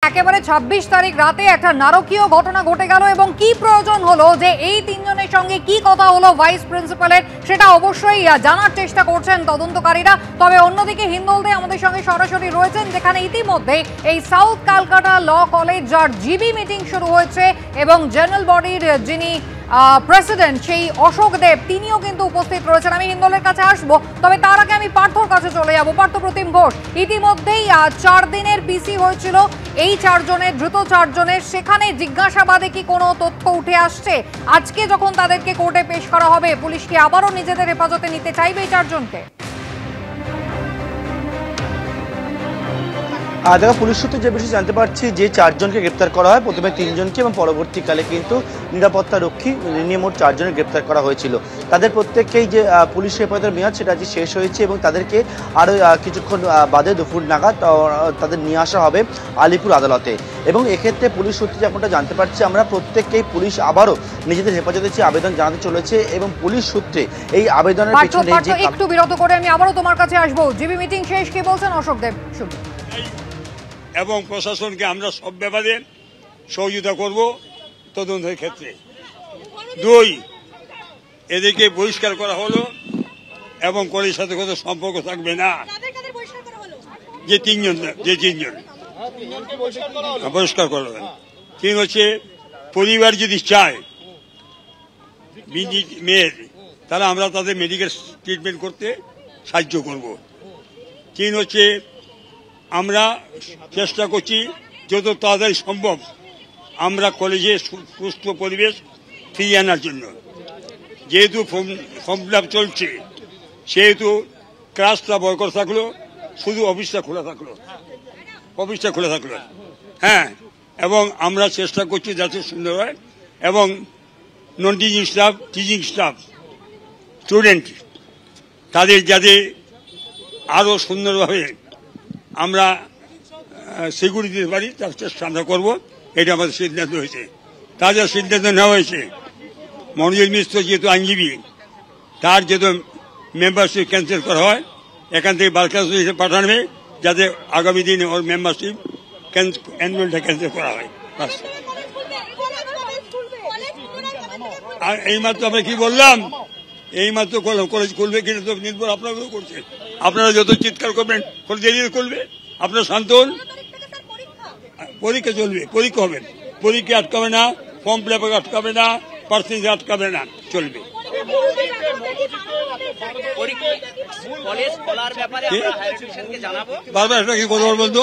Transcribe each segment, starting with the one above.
একেবারে ২৬ তারিখ রাতে একটা নারকীয় ঘটনা ঘটে গেল এবং কি প্রয়োজন হলো যে এই তিনজনের সঙ্গে কি কথা হলো ভাইস প্রিন্সিপালের, সেটা অবশ্যই জানার চেষ্টা করছেন তদন্তকারীরা। তবে অন্যদিকে হিন্দোলদে আমাদের সঙ্গে সরাসরি রয়েছেন, যেখানে ইতিমধ্যে এই সাউথ ক্যালকাটা ল কলেজ যার জিবি মিটিং শুরু হয়েছে এবং জেনারেল বডির যিনি প্রেসিডেন্ট সেই অশোক দেব তিনিও কিন্তু উপস্থিত রয়েছেন। আমি হিন্দোলের কাছে আসবো, তবে তার আগে আমি পার্থর কাছে চলে যাবো। পার্থ প্রতিম ঘোষ, ইতিমধ্যেই 4 দিনের পিসি হয়েছিল এই 4 জনের, দ্রুত 4 জনের, সেখানে জিজ্ঞাসাবাদে কি কোনো তথ্য উঠে আসছে? আজকে যখন তাদেরকে কোর্টে পেশ করা হবে, পুলিশ কি আবারও নিজেদের হেফাজতে নিতে চাইবে এই 4 জনকে? দেখো, পুলিশ সূত্রে যে বিষয়ে জানতে পারছি যে 4 জনকে গ্রেপ্তার করা হয়, প্রথমে 3 জনকে এবং পরবর্তীকালে কিন্তু নিরাপত্তা রক্ষী নিয়ে মোট 4 জনের গ্রেপ্তার করা হয়েছিল। তাদের প্রত্যেককেই যে পুলিশ হেফাজতের মেয়াদ সেটা আজ শেষ হয়েছে এবং তাদেরকে আরও কিছুক্ষণ বাদে দুপুর নাগাদ তাদের নিয়ে আসা হবে আলিপুর আদালতে। এবং এক্ষেত্রে পুলিশ সূত্রে যেমনটা জানতে পারছি আমরা, প্রত্যেককেই পুলিশ আবারও নিজেদের হেফাজতে চেয়ে আবেদন জানাতে চলেছে এবং পুলিশ সূত্রে এই আবেদনের পিছনে একটু বিরত করে আমি আবারও তোমার কাছে আসবো। জিবি মিটিং শেষ, কি বলছেন অশোক দেব? শুনুন। এবং প্রশাসনকে আমরা সব ব্যাপারে সহযোগিতা করব তদন্তের ক্ষেত্রে। 2, এদেরকে বহিষ্কার করা হলো এবং কলেজের সাথে কোনো সম্পর্ক থাকবে না। যে 3 জন বহিষ্কার করা হবে। 3 হচ্ছে পরিবার যদি চায় মেয়ের, তাহলে আমরা তাদের মেডিকেল ট্রিটমেন্ট করতে সাহায্য করব। 3 হচ্ছে আমরা চেষ্টা করছি যত তাড়াতাড়ি সম্ভব আমরা কলেজে সুস্থ পরিবেশ ফিরিয়ে আনার জন্য। যেহেতু ফর্ম ফিল আপ চলছে, সেহেতু ক্লাসটা বয়কট থাকলো, শুধু অফিসটা খোলা থাকলো। হ্যাঁ, এবং আমরা চেষ্টা করছি যাতে সুন্দর হয় এবং non teaching staff, teaching staff, student তাদের যাতে আরও সুন্দরভাবে আমরা সিকিউরিটি দিতে পারি তার চেষ্টা আমরা করবো। এটা আমাদের সিদ্ধান্ত হয়েছে। তাদের সিদ্ধান্ত নেওয়া হয়েছে মনোজ মিশ্র যেহেতু আইনজীবী, তার যেহেতু মেম্বারশিপ ক্যান্সেল করা হয়, এখান থেকে বারখাস্ত হিসেবে পাঠানো হবে যাতে আগামী দিনে ওর মেম্বারশিপ অ্যানুয়ালটা ক্যান্সেল করা হয়। আর এইমাত্র আমরা কি বললাম, এইমাত্র কলেজ খুলবে কিনা তো নির্ভর আপনারাও করছেন। আপনারা যত চিৎকার করবেন দেরিতে খুলবে। আপনারা শান্ত হন, পরীক্ষা চলবে, পরীক্ষা হবে, পরীক্ষা আটকাবে না, ফর্ম ফিল আপ আটকাবে না, পার্সেন্টেজ আটকাবে না, চলবে। বারবার একটা কি কথা বলবো,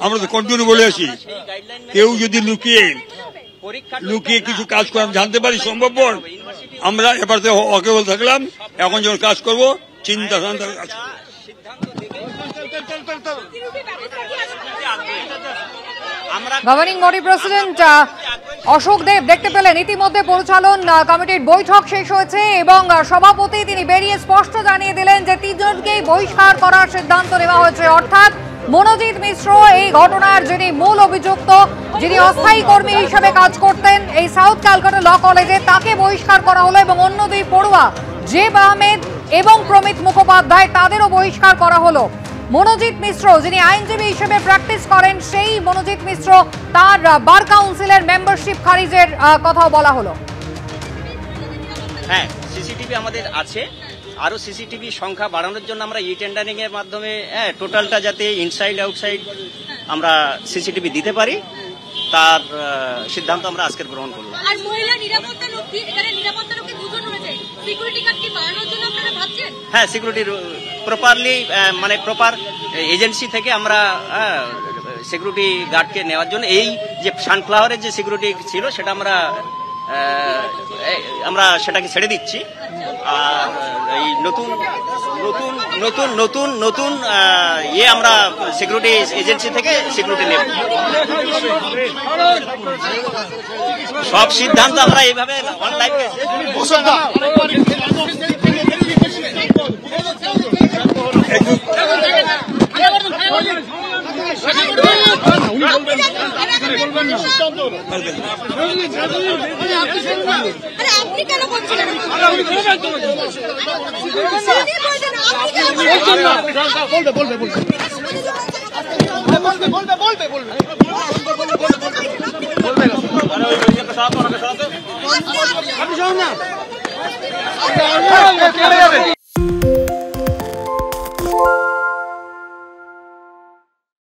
আমরা তো কন্টিনিউ বলে আসি, কেউ যদি লুকিয়ে কিছু কাজ করে জানতে পারি সম্ভব, আমরা এবার থেকে অকেবল থাকলাম। এখন যখন কাজ করব চিন্তা গভর্নিং বডি প্রেসিডেন্ট অশোক দেব দেখতে পেলেন ইতিমধ্যে পরিচালন কমিটির বৈঠক শেষ হয়েছে এবং সভাপতি তিনি বেরিয়ে স্পষ্ট জানিয়ে দিলেন যে 3 জনকেই বহিষ্কার করার সিদ্ধান্ত নেওয়া হয়েছে। অর্থাৎ মনোজিৎ মিশ্র এই ঘটনার যিনি মূল অভিযুক্ত, যিনি অস্থায়ী কর্মী হিসেবে কাজ করতেন এই সাউথ ক্যালকাটা ল কলেজে, তাকে বহিষ্কার করা হলো এবং অন্য 2 পড়ুয়া জেব আহমেদ এবং প্রমিত মুখোপাধ্যায় তাদেরও বহিষ্কার করা হলো। মনোজিৎ মিশ্র যিনি আইনজীবী হিসেবে প্র্যাকটিস করেন, সেই মনোজিৎ মিশ্র তার বার কাউন্সিলের মেম্বারশিপ খারিজের কথাও বলা হলো। হ্যাঁ, সিসিটিভি আমাদের আছে, আরো সিসিটিভি সংখ্যা বাড়ানোর জন্য আমরা টেন্ডারিং এর মাধ্যমে টোটালটা যাতে ইনসাইড আউটসাইড আমরা সিসিটিভি দিতে পারি তার সিদ্ধান্ত আমরা আজকে গ্রহণ করলাম। আর মহিলা নিরাপত্তা রক্ষী, এখানে নিরাপত্তা রক্ষী 2 জন রয়েছে, সিকিউরিটি গার্ড কি বাড়ানোর জন্য আপনারা ভাবছেন? হ্যাঁ, সিকিউরিটি প্রপারলি মানে প্রপার এজেন্সি থেকে আমরা সিকিউরিটি গার্ডকে নেওয়ার জন্য এই যে সানফ্লাওয়ারের যে সিকিউরিটি ছিল সেটা আমরা সেটাকে ছেড়ে দিচ্ছি। আর এই নতুন নতুন নতুন নতুন নতুন আমরা সিকিউরিটি এজেন্সি থেকে সিকিউরিটি নেব। সব সিদ্ধান্ত আমরা এইভাবে অনলাইন আপনি কেন করছিলেন? বলবে আপনি